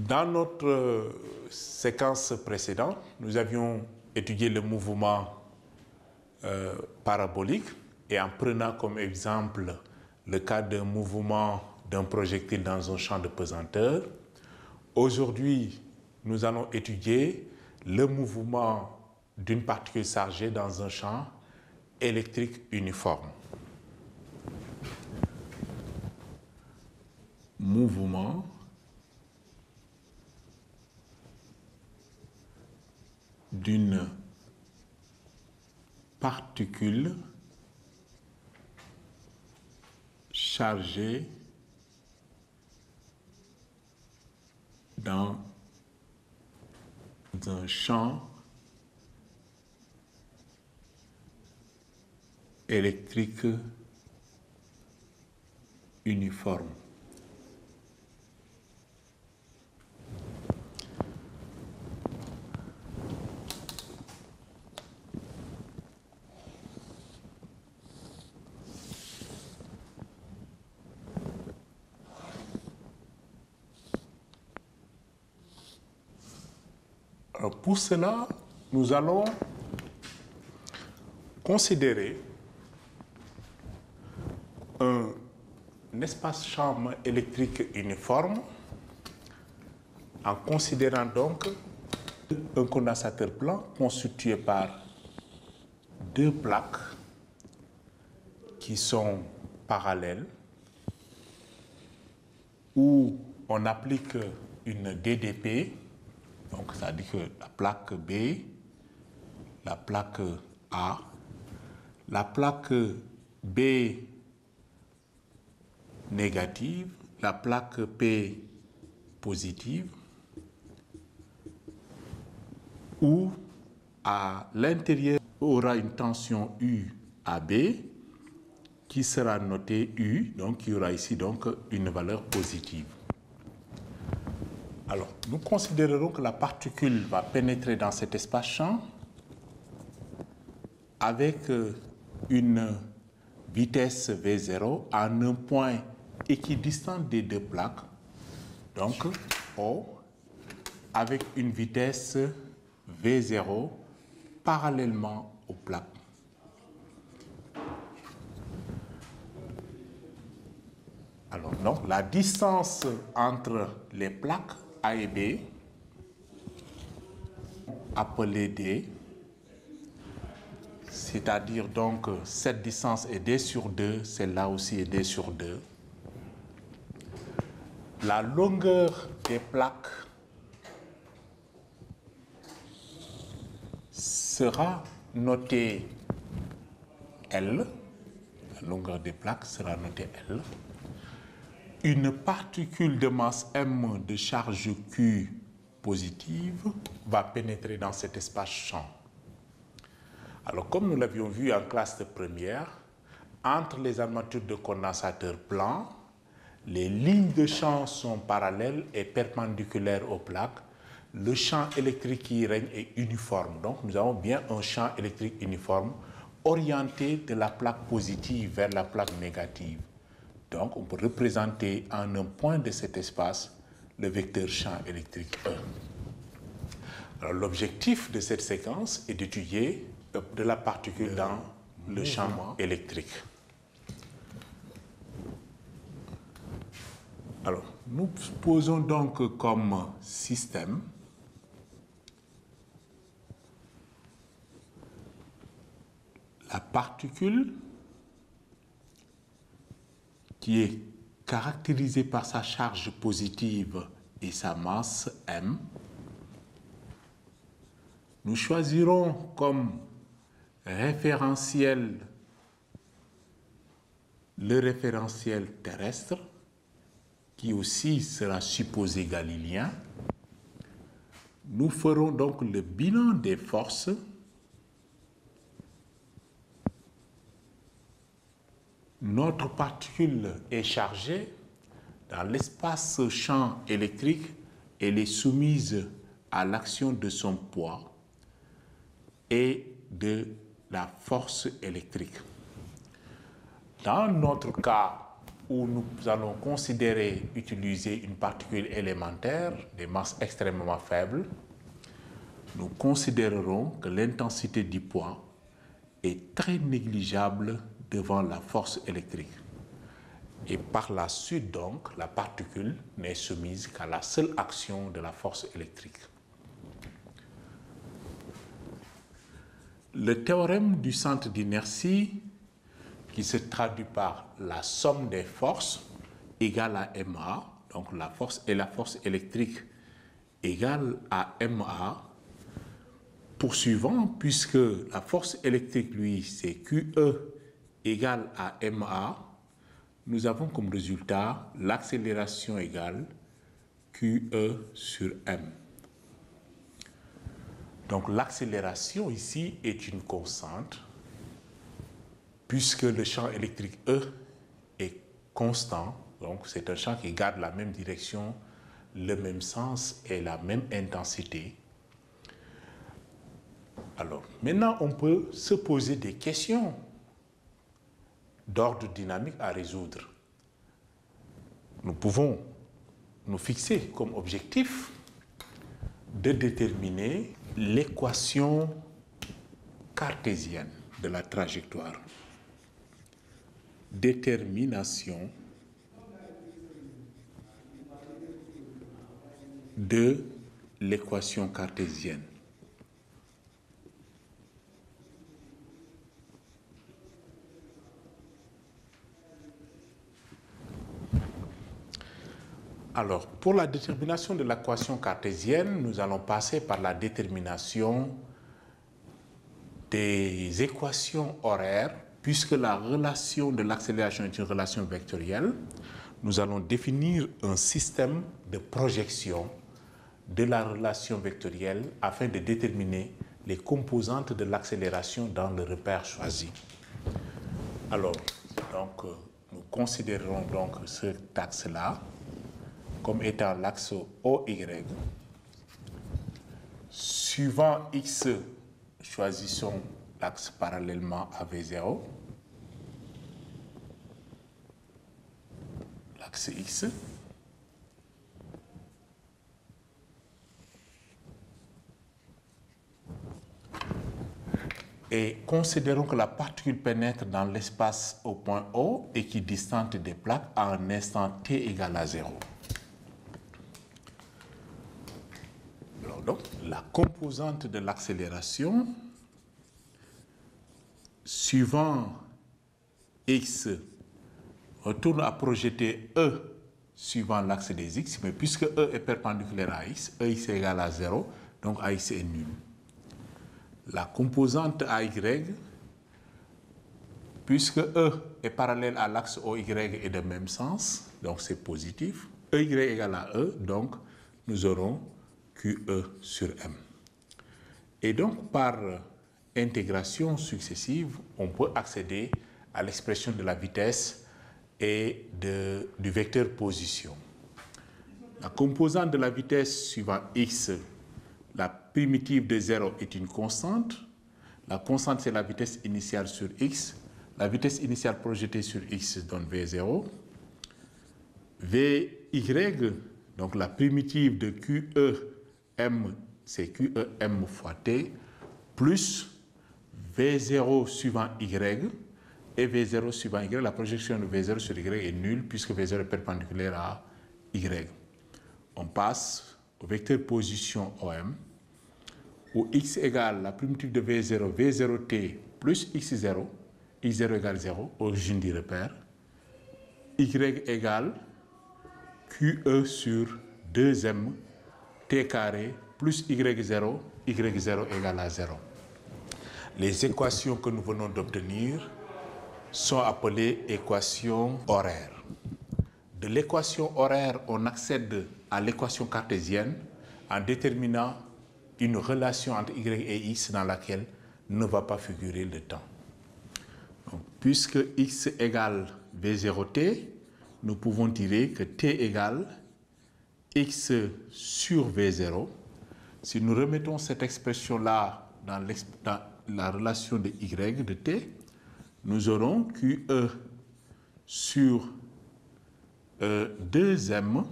Dans notre séquence précédente, nous avions étudié le mouvement parabolique et en prenant comme exemple le cas d'un mouvement d'un projectile dans un champ de pesanteur. Aujourd'hui, nous allons étudier le mouvement d'une particule chargée dans un champ électrique uniforme. Mouvement d'une particule chargée dans un champ électrique uniforme. Alors pour cela, nous allons considérer un espace-champ électrique uniforme en considérant donc un condensateur blanc constitué par deux plaques qui sont parallèles où on applique une DDP, donc c'est-à-dire que la plaque B, la plaque A, la plaque B négative, la plaque P positive, où à l'intérieur aura une tension U à B qui sera notée U, donc il y aura ici donc une valeur positive. Alors, nous considérerons que la particule va pénétrer dans cet espace-champ avec une vitesse V0 en un point équidistant des deux plaques, donc O, avec une vitesse V0 parallèlement aux plaques. Alors, donc, la distance entre les plaques A et B, appelée D, c'est-à-dire donc cette distance est D sur 2, celle-là aussi est D sur 2. La longueur des plaques sera notée L. La longueur des plaques sera notée L. Une particule de masse M de charge Q positive va pénétrer dans cet espace-champ. Alors, comme nous l'avions vu en classe de première, entre les armatures de condensateur blanc, les lignes de champ sont parallèles et perpendiculaires aux plaques. Le champ électrique qui règne est uniforme. Donc, nous avons bien un champ électrique uniforme orienté de la plaque positive vers la plaque négative. Donc, on peut représenter en un point de cet espace le vecteur champ électrique E. Alors, l'objectif de cette séquence est d'étudier de la particule dans le champ électrique. Alors, nous posons donc comme système la particule qui est caractérisée par sa charge positive et sa masse M. Nous choisirons comme référentiel le référentiel terrestre, qui aussi sera supposé galiléen. Nous ferons donc le bilan des forces notre particule est chargée dans l'espace-champ électrique, elle est soumise à l'action de son poids et de la force électrique. Dans notre cas, où nous allons utiliser une particule élémentaire des masses extrêmement faibles, nous considérerons que l'intensité du poids est très négligeable devant la force électrique. Et par la suite, donc, la particule n'est soumise qu'à la seule action de la force électrique. Le théorème du centre d'inertie, qui se traduit par la somme des forces égale à ma, donc la force électrique égale à ma, poursuivant, puisque la force électrique, lui, c'est QE égale à ma, nous avons comme résultat l'accélération égale QE sur m. Donc l'accélération ici est une constante, puisque le champ électrique E est constant, donc c'est un champ qui garde la même direction, le même sens et la même intensité. Alors, maintenant, on peut se poser des questions d'ordre dynamique à résoudre. Nous pouvons nous fixer comme objectif de déterminer l'équation cartésienne de la trajectoire. Détermination de l'équation cartésienne. Alors, pour la détermination de l'équation cartésienne, nous allons passer par la détermination des équations horaires, puisque la relation de l'accélération est une relation vectorielle. Nous allons définir un système de projection de la relation vectorielle afin de déterminer les composantes de l'accélération dans le repère choisi. Alors, donc, nous considérons donc cet axe-là comme étant l'axe OY. Suivant X, choisissons l'axe parallèlement à V0. L'axe X. Et considérons que la particule pénètre dans l'espace au point O équidistante des plaques à un instant t égale à 0. Alors donc, la composante de l'accélération, suivant x, retourne à projeter E suivant l'axe des x, mais puisque E est perpendiculaire à x, EX est égal à 0, donc AX est nul. La composante AY, puisque E est parallèle à l'axe OY et de même sens, donc c'est positif, EY égale à E, donc nous aurons QE sur M. Et donc par intégration successive, on peut accéder à l'expression de la vitesse et du vecteur position. La composante de la vitesse suivant x, la primitive de 0 est une constante. La constante, c'est la vitesse initiale sur x. La vitesse initiale projetée sur x donne V0. Vy, donc la primitive de QEM, c'est QEM fois t, plus V0 suivant y, et V0 suivant y. La projection de V0 sur y est nulle, puisque V0 est perpendiculaire à y. On passe au vecteur position OM, où x égale la primitive de V0, V0t plus x0, x0 égale 0, origine du repère, y égale QE sur 2m t carré plus y0, y0 égale à 0. Les équations que nous venons d'obtenir sont appelées équations horaires. De l'équation horaire, on accède à l'équation cartésienne en déterminant une relation entre y et x dans laquelle ne va pas figurer le temps. Donc, puisque x égale v0t, nous pouvons dire que t égale x sur v0. Si nous remettons cette expression-là dans la relation de y de t, nous aurons QE sur 2m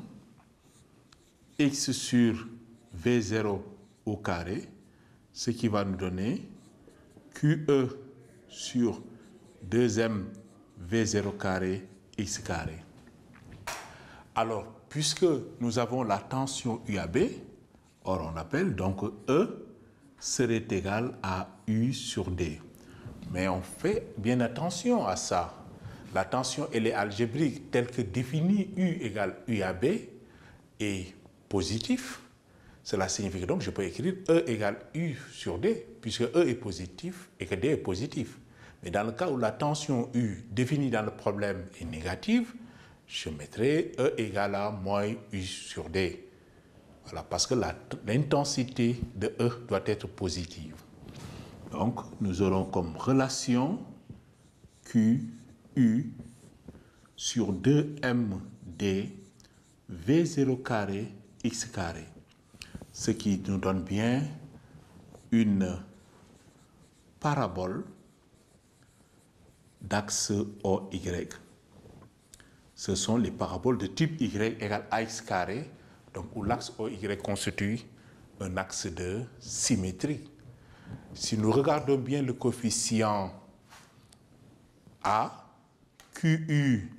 x sur V0 au carré, ce qui va nous donner QE sur 2m V0 carré x carré. Alors, puisque nous avons la tension UAB, or on appelle donc E serait égal à U sur D. Mais on fait bien attention à ça. La tension, elle est algébrique, telle que définie U égale UAB est positif. Cela signifie que donc je peux écrire E égale U sur D, puisque E est positif et que D est positif. Mais dans le cas où la tension U définie dans le problème est négative, je mettrai E égale à moins U sur D. Voilà, parce que l'intensité de E doit être positive. Donc, nous aurons comme relation QU sur 2MD V0 carré X carré. Ce qui nous donne bien une parabole d'axe OY. Ce sont les paraboles de type Y égale AX carré, donc où l'axe OY constitue un axe de symétrie. Si nous regardons bien le coefficient A, QU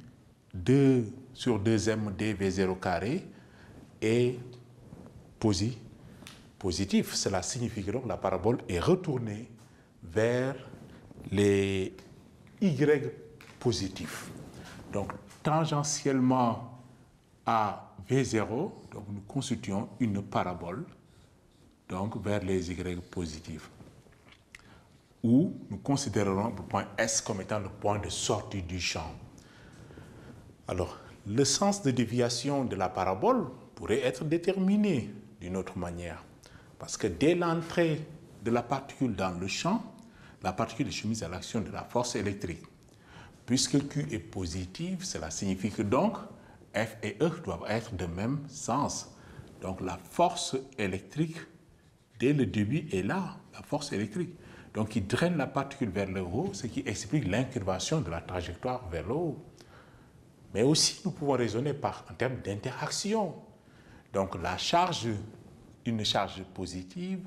2 sur 2MD V0 carré est positif. Cela signifie que donc la parabole est retournée vers les Y positifs. Donc, tangentiellement à V0, donc nous constituons une parabole donc vers les Y positifs, où nous considérerons le point S comme étant le point de sortie du champ. Alors, le sens de déviation de la parabole pourrait être déterminé d'une autre manière, parce que dès l'entrée de la particule dans le champ, la particule est soumise à l'action de la force électrique. Puisque Q est positive, cela signifie que donc F et E doivent être de même sens. Donc la force électrique, dès le début, est là, la force électrique. Donc il draine la particule vers le haut, ce qui explique l'incurvation de la trajectoire vers le haut. Mais aussi, nous pouvons raisonner en termes d'interaction. Donc la charge, une charge positive,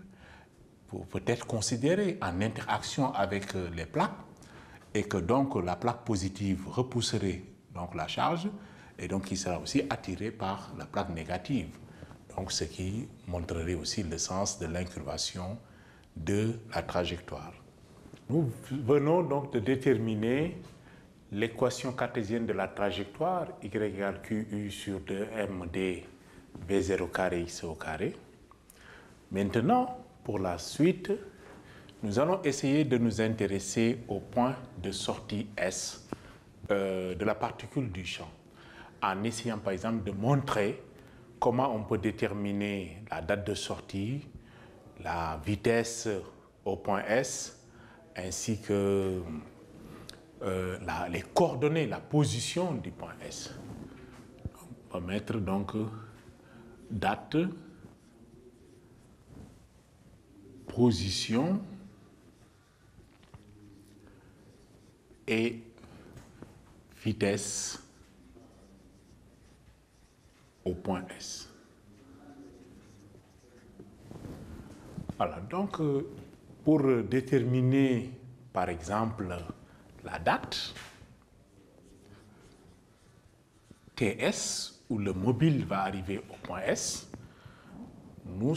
peut être considérée en interaction avec les plaques, et que donc la plaque positive repousserait donc la charge, et donc qui sera aussi attirée par la plaque négative. Donc ce qui montrerait aussi le sens de l'incurvation de la trajectoire. Nous venons donc de déterminer l'équation cartésienne de la trajectoire y égale QU sur 2MD V0 carré x au carré. Maintenant, pour la suite, nous allons essayer de nous intéresser au point de sortie S de la particule du champ, en essayant par exemple de montrer comment on peut déterminer la date de sortie, la vitesse au point S, ainsi que les coordonnées, la position du point S. On va mettre donc date, position et vitesse au point S. Voilà, donc pour déterminer par exemple la date, TS, où le mobile va arriver au point S, nous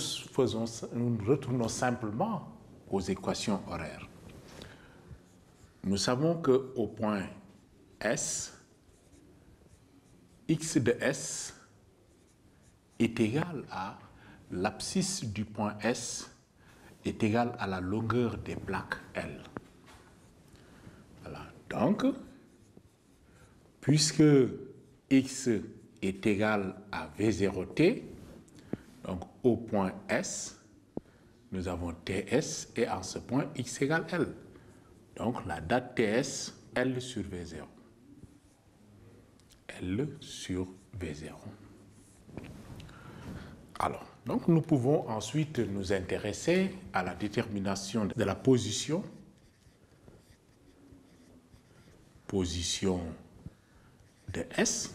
retournons simplement aux équations horaires. Nous savons qu'au point S, x de S est égal à l'abscisse du point S est égal à la longueur des plaques L. Voilà. Donc, puisque x est égal à V0t, donc au point S, nous avons TS et en ce point x égale L. Donc la date TS, L sur V0. L sur V0. Alors, donc nous pouvons ensuite nous intéresser à la détermination de la position de S.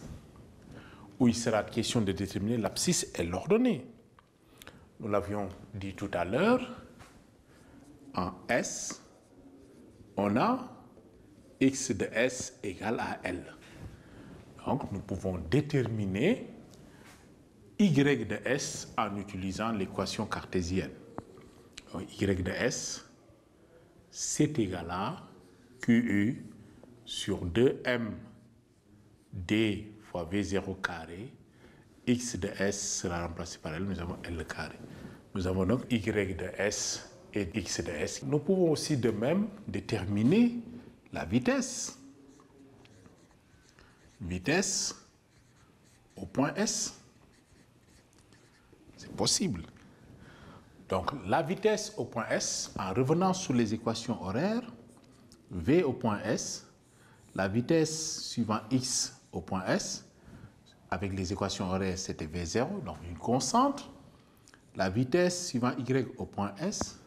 où il sera question de déterminer l'abscisse et l'ordonnée. Nous l'avions dit tout à l'heure, en S, on a x de S égale à L. Donc, nous pouvons déterminer y de S en utilisant l'équation cartésienne. Donc, y de S, c'est égal à QU sur 2m d fois V0 carré. X de S sera remplacé par L, nous avons L carré. Nous avons donc Y de S et X de S. Nous pouvons aussi de même déterminer la vitesse. Vitesse au point S. C'est possible. Donc, la vitesse au point S, en revenant sur les équations horaires, V au point S, la vitesse suivant X au point S, avec les équations horaires, c'était V0, donc une constante. La vitesse suivant Y au point S,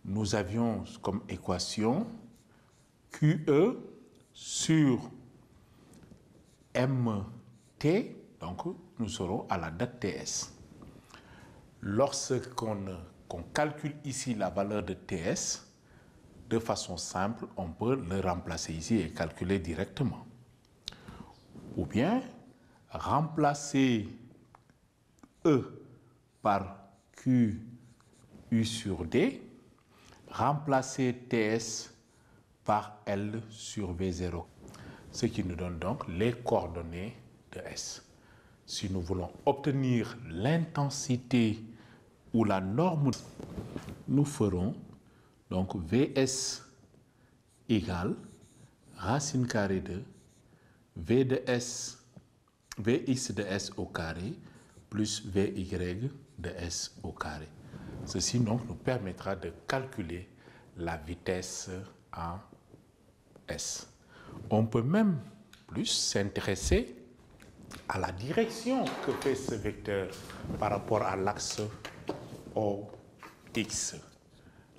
nous avions comme équation QE sur MT, donc nous aurons à la date TS. Lorsqu'on calcule ici la valeur de TS, de façon simple, on peut le remplacer ici et calculer directement. Ou bien, remplacer E par QU sur D, remplacer TS par L sur V0, ce qui nous donne donc les coordonnées de S. Si nous voulons obtenir l'intensité ou la norme, nous ferons donc Vs égale racine carrée de V de S, Vx de S au carré plus Vy de S au carré. Ceci donc nous permettra de calculer la vitesse en S. On peut même plus s'intéresser à la direction que fait ce vecteur par rapport à l'axe OX.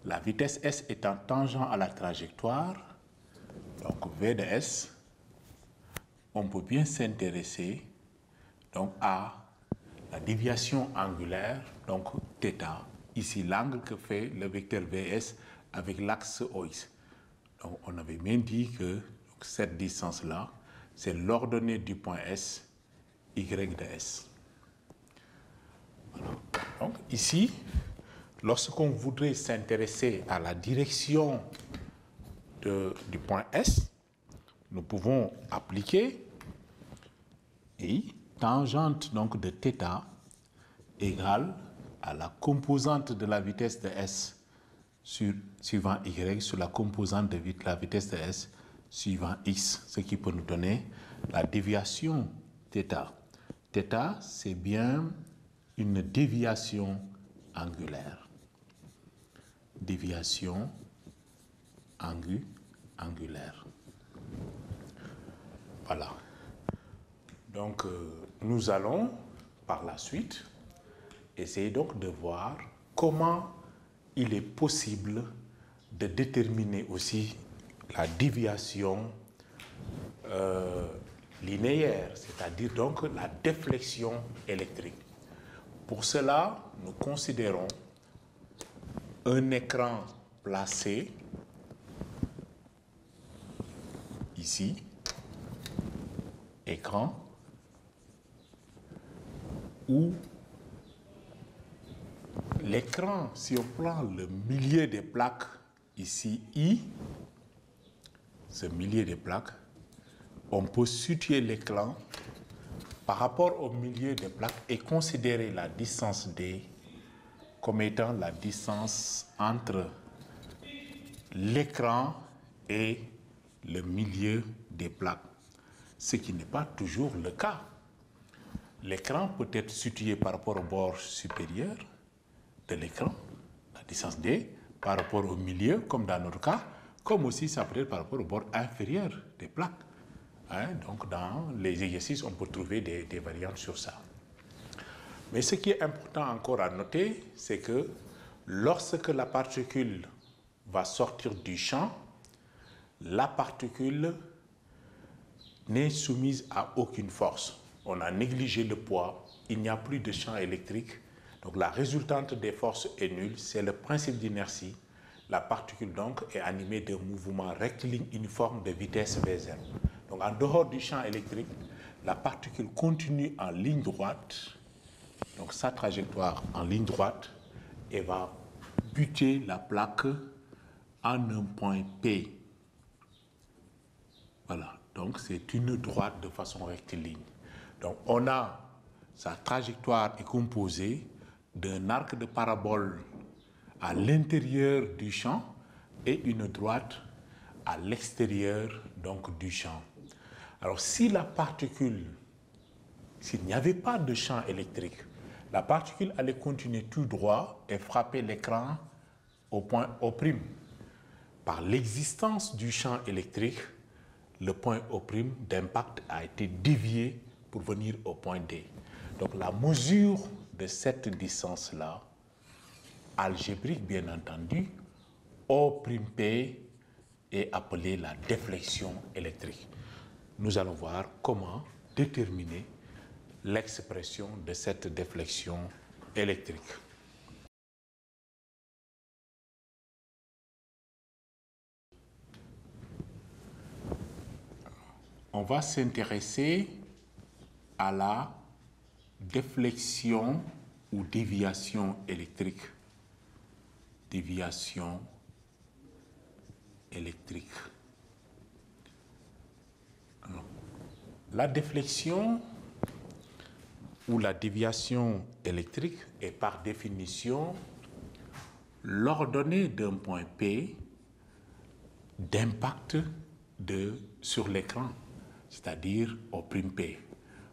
La vitesse S étant tangent à la trajectoire, donc V de S, on peut bien s'intéresser donc à la déviation angulaire, donc θ, ici l'angle que fait le vecteur Vs avec l'axe OX. Donc on avait bien dit que cette distance-là, c'est l'ordonnée du point S, Y de S. Voilà. Donc ici, lorsqu'on voudrait s'intéresser à la direction du point S, nous pouvons appliquer I, tangente donc de θ égale à la composante de la vitesse de S suivant Y sur la composante de la vitesse de S suivant X, ce qui peut nous donner la déviation θ. θ, c'est bien une déviation angulaire. Déviation angulaire. Voilà. Donc, nous allons, par la suite, essayer donc de voir comment il est possible de déterminer aussi la déviation linéaire, c'est-à-dire donc la déflexion électrique. Pour cela, nous considérons un écran placé ici, écran, où l'écran, si on prend le milieu des plaques, ici I, ce milieu des plaques, on peut situer l'écran par rapport au milieu des plaques et considérer la distance D comme étant la distance entre l'écran et le milieu des plaques, ce qui n'est pas toujours le cas. L'écran peut être situé par rapport au bord supérieur de l'écran, la distance D, par rapport au milieu, comme dans notre cas, comme aussi ça peut être par rapport au bord inférieur des plaques. Donc dans les exercices, on peut trouver des variantes sur ça. Mais ce qui est important encore à noter, c'est que lorsque la particule va sortir du champ, la particule n'est soumise à aucune force. on a négligé le poids, il n'y a plus de champ électrique. Donc la résultante des forces est nulle, c'est le principe d'inertie. La particule donc est animée d'un mouvement rectiligne uniforme de vitesse V0. Donc en dehors du champ électrique, la particule continue en ligne droite, donc sa trajectoire en ligne droite, et va buter la plaque en un point P. Voilà, donc c'est une droite de façon rectiligne. Donc on a, sa trajectoire est composée d'un arc de parabole à l'intérieur du champ et une droite à l'extérieur donc du champ. Alors si la particule, s'il n'y avait pas de champ électrique, la particule allait continuer tout droit et frapper l'écran au point O'. Par l'existence du champ électrique, le point O' d'impact a été dévié pour venir au point D. Donc la mesure de cette distance-là, algébrique bien entendu, O'P est appelée la déflexion électrique. Nous allons voir comment déterminer l'expression de cette déflexion électrique. On va s'intéresser à la déflexion ou déviation électrique. Déviation électrique. Alors, la déflexion ou la déviation électrique est par définition l'ordonnée d'un point P d'impact sur l'écran, c'est-à-dire O'P.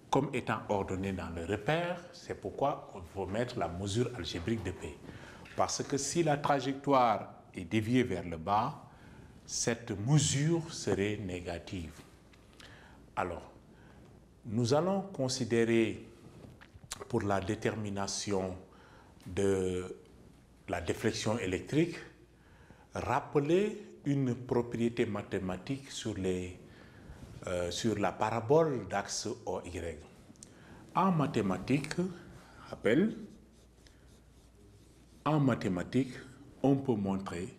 Comme étant ordonné dans le repère, c'est pourquoi il faut mettre la mesure algébrique de P. Parce que si la trajectoire est déviée vers le bas, cette mesure serait négative. Alors, nous allons considérer pour la détermination de la déflexion électrique, rappeler une propriété mathématique sur la parabole d'axe OY. En mathématiques, on peut montrer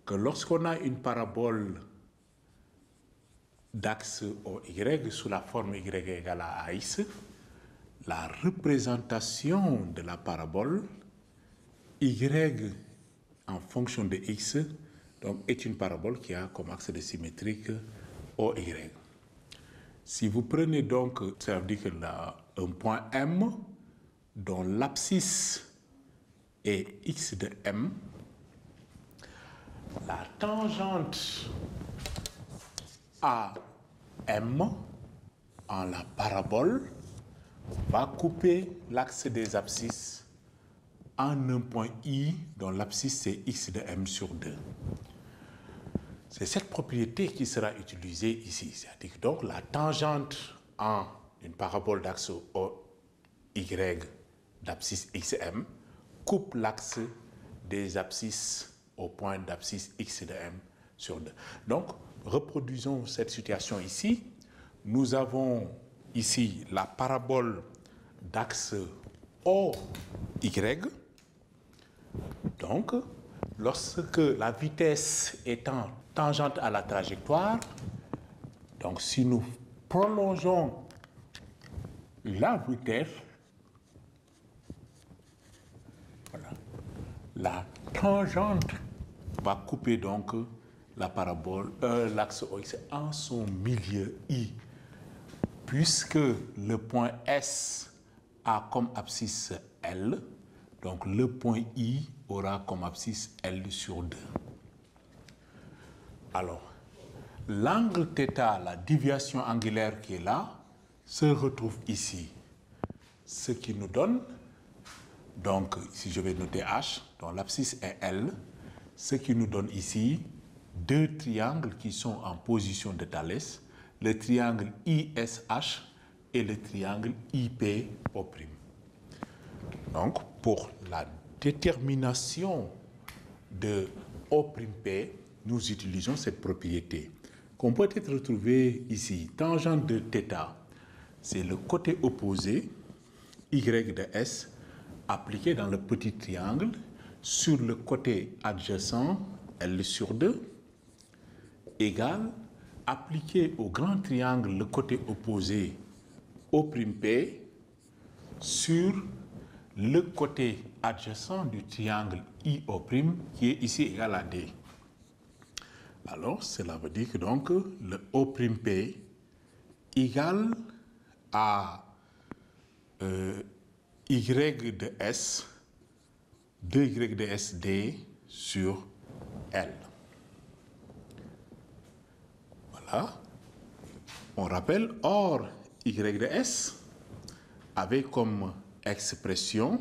que lorsqu'on a une parabole d'axe OY sous la forme y égale à AX, la représentation de la parabole y en fonction de x donc, est une parabole qui a comme axe de symétrique OY. Si vous prenez donc, ça veut dire que un point M dont l'abscisse est x de M, la tangente à M en la parabole va couper l'axe des abscisses en un point I dont l'abscisse est x de M sur 2. C'est cette propriété qui sera utilisée ici. C'est-à-dire que donc la tangente en une parabole d'axe OY d'abscisse XM coupe l'axe des abscisses au point d'abscisse x de M sur 2. Donc, reproduisons cette situation ici. Nous avons ici la parabole d'axe OY. Donc, lorsque la vitesse étant tangente à la trajectoire, donc si nous prolongeons la vitesse, voilà, la tangente va couper donc la parabole, l'axe OX en son milieu I, puisque le point S a comme abscisse L, donc le point I aura comme abscisse L sur 2. Alors, l'angle θ, la déviation angulaire qui est là, se retrouve ici. Ce qui nous donne, donc si je vais noter H, dont l'abscisse est L, ce qui nous donne ici deux triangles qui sont en position de Thalès, le triangle ISH et le triangle IPO'. Donc, pour la détermination de O'P, nous utilisons cette propriété qu'on peut être retrouvée ici. Tangente de θ, c'est le côté opposé, y de S, appliqué dans le petit triangle sur le côté adjacent, L sur 2, égale, appliqué au grand triangle, le côté opposé, O'P, sur le côté adjacent du triangle IO', qui est ici égal à D. Alors, cela veut dire que donc le O'P égale à Y de S, 2Y de S D sur L. Voilà. On rappelle, or, Y de S avait comme expression,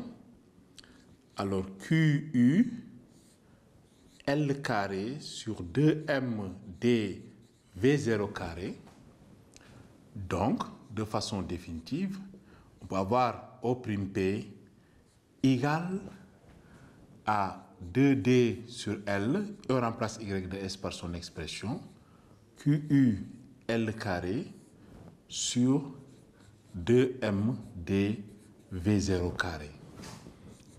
alors QU, L carré sur 2M D V0 carré. Donc, de façon définitive, on peut avoir O'P égale à 2D sur L, on remplace Y de S par son expression, QU L carré sur 2M D V0 carré.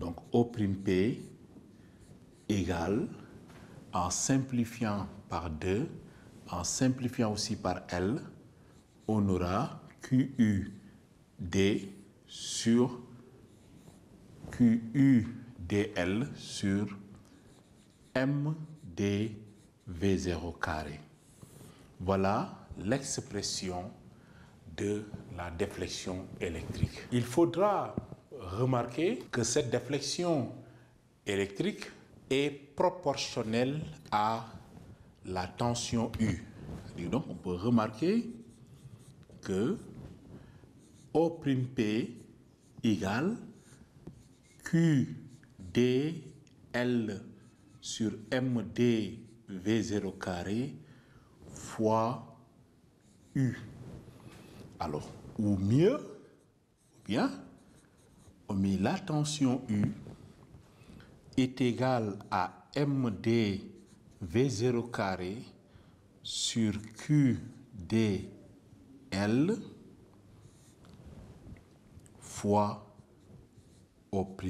Donc O'P égale, en simplifiant par 2, en simplifiant aussi par L, on aura QU D sur QU DL sur MD V0 carré. Voilà l'expression de la déflexion électrique. Il faudra remarquer que cette déflexion électrique est proportionnelle à la tension U. Donc, on peut remarquer que O'P égale QDL sur MD V0 carré fois U. Alors, ou mieux, bien, on met la tension U est égale à MD V0 carré sur QDL fois O'P.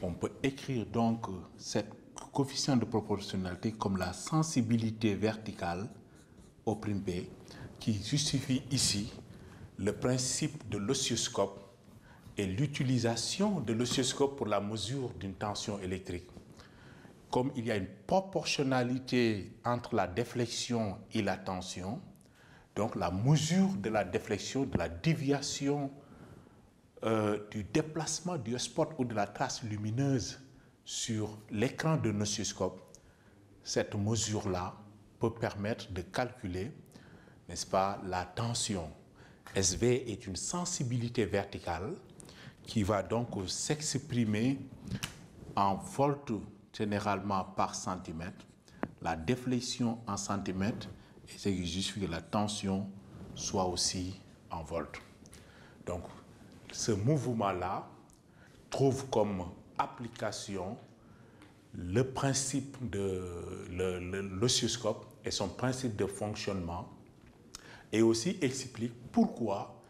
On peut écrire donc cette coefficient de proportionnalité comme la sensibilité verticale O'P qui justifie ici le principe de l'oscilloscope et l'utilisation de l'oscilloscope pour la mesure d'une tension électrique. Comme il y a une proportionnalité entre la déflexion et la tension, donc la mesure de la déflexion, de la déviation du déplacement du spot ou de la trace lumineuse sur l'écran de oscilloscope, cette mesure-là peut permettre de calculer, n'est-ce pas, la tension. SV est une sensibilité verticale qui va donc s'exprimer en volts généralement par centimètre, la déflexion en centimètres, et ce qui justifie que la tension soit aussi en volts. Donc, ce mouvement-là trouve comme application le principe de l'oscilloscope et son principe de fonctionnement, et aussi explique pourquoi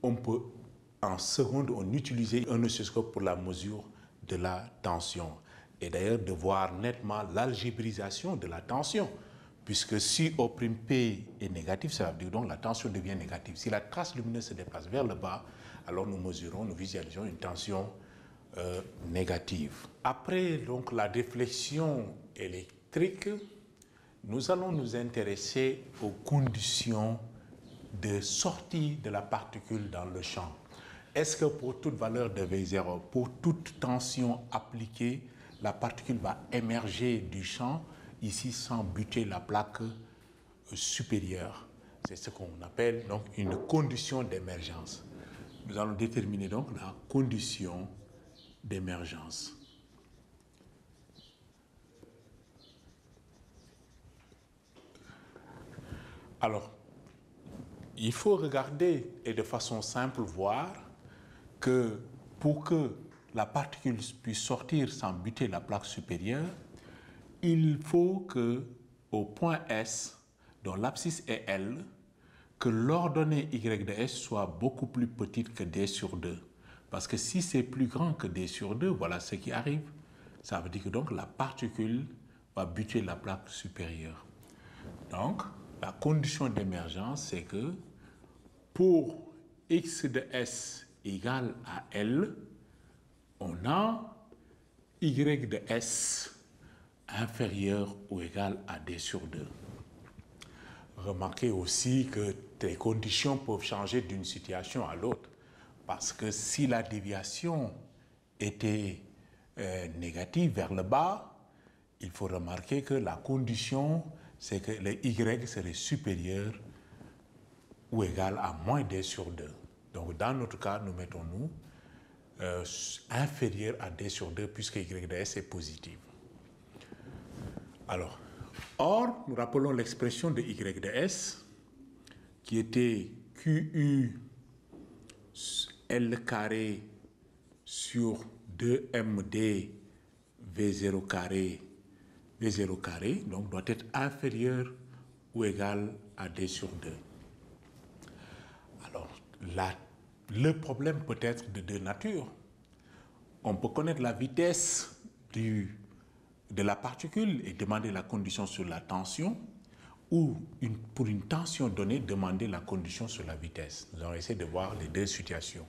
on peut, en seconde, on utiliser un oscilloscope pour la mesure de la tension. Et d'ailleurs, de voir nettement l'algébrisation de la tension, puisque si O'P est négatif, ça veut dire donc la tension devient négative. Si la trace lumineuse se déplace vers le bas, alors nous mesurons, nous visualisons une tension négative. Après donc la déflexion électrique, nous allons nous intéresser aux conditions de sortie de la particule dans le champ. Est-ce que pour toute valeur de V0, pour toute tension appliquée, la particule va émerger du champ, ici sans buter la plaque supérieure? C'est ce qu'on appelle donc une condition d'émergence. Nous allons déterminer donc la condition d'émergence. Alors, il faut regarder et de façon simple voir que pour que la particule puisse sortir sans buter la plaque supérieure, il faut que au point S, dont l'abscisse est L, que l'ordonnée y de S soit beaucoup plus petite que D sur 2. Parce que si c'est plus grand que D sur 2, voilà ce qui arrive. Ça veut dire que donc la particule va buter la plaque supérieure. Donc, la condition d'émergence, c'est que pour x de S égale à L, on a y de S inférieur ou égal à D sur 2. Remarquez aussi que les conditions peuvent changer d'une situation à l'autre. Parce que si la déviation était négative vers le bas, il faut remarquer que la condition, c'est que le y serait supérieur ou égal à moins d sur 2. Donc dans notre cas, nous mettons inférieur à d sur 2 puisque y de s est positive. Alors, or, nous rappelons l'expression de y de s qui était QU L carré sur 2MD V0 carré, donc doit être inférieur ou égal à D sur 2. Alors, le problème peut être de deux natures. On peut connaître la vitesse de la particule et demander la condition sur la tension, ou pour une tension donnée, demander la condition sur la vitesse. Nous allons essayer de voir les deux situations.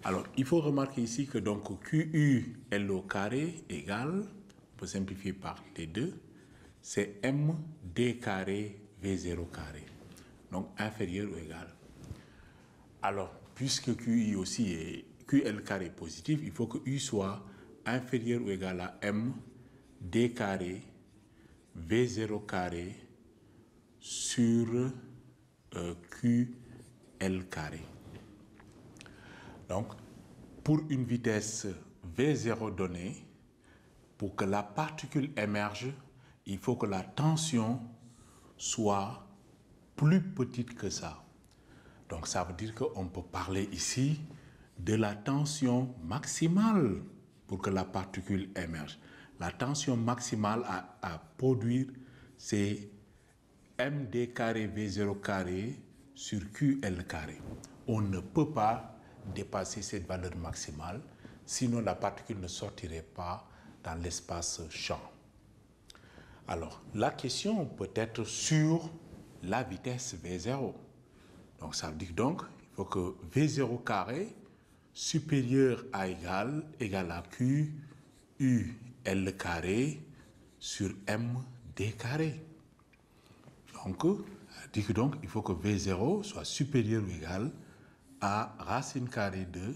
Alors, il faut remarquer ici que donc QU L au carré égale, on peut simplifier par T2, c'est MD carré V0 carré. Donc, inférieur ou égal. Alors, puisque QI aussi est QL carré positif, il faut que U soit inférieur ou égal à MD carré V0 carré sur QL carré. Donc, pour une vitesse V0 donnée, pour que la particule émerge, il faut que la tension soit plus petite que ça. Donc, ça veut dire qu'on peut parler ici de la tension maximale pour que la particule émerge. La tension maximale à produire, c'est MD carré V0 carré sur QL carré. On ne peut pas dépasser cette valeur maximale, sinon la particule ne sortirait pas dans l'espace champ. Alors, la question peut être sur la vitesse V0. Donc, ça veut dire donc, il faut que V0 carré supérieur à égal à Q U L carré sur M D carré. Donc, il faut que V0 soit supérieur ou égal à racine carrée de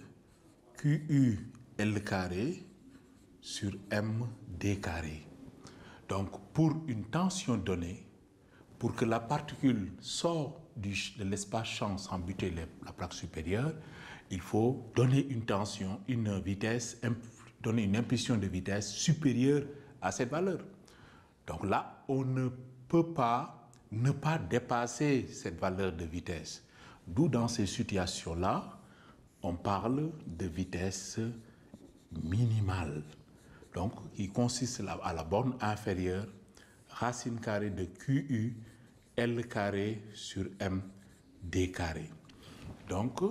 QU L carré sur M D carré. Donc, pour une tension donnée, pour que la particule sorte de l'espace champ sans buter la plaque supérieure, il faut donner une tension, une vitesse, donner une impulsion de vitesse supérieure à cette valeur. Donc là, on ne peut pas ne pas dépasser cette valeur de vitesse. D'où dans ces situations-là, on parle de vitesse minimale. Donc, qui consiste à la borne inférieure, racine carrée de QU, L carré sur M, D carré. Donc,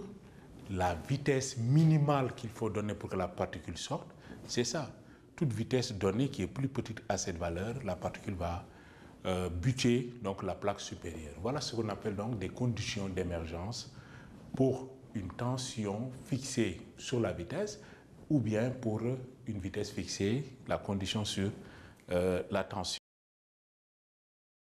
la vitesse minimale qu'il faut donner pour que la particule sorte, c'est ça. Toute vitesse donnée qui est plus petite à cette valeur, la particule va buter donc la plaque supérieure. Voilà ce qu'on appelle donc des conditions d'émergence pour une tension fixée sur la vitesse ou bien pour une vitesse fixée, la condition sur la tension.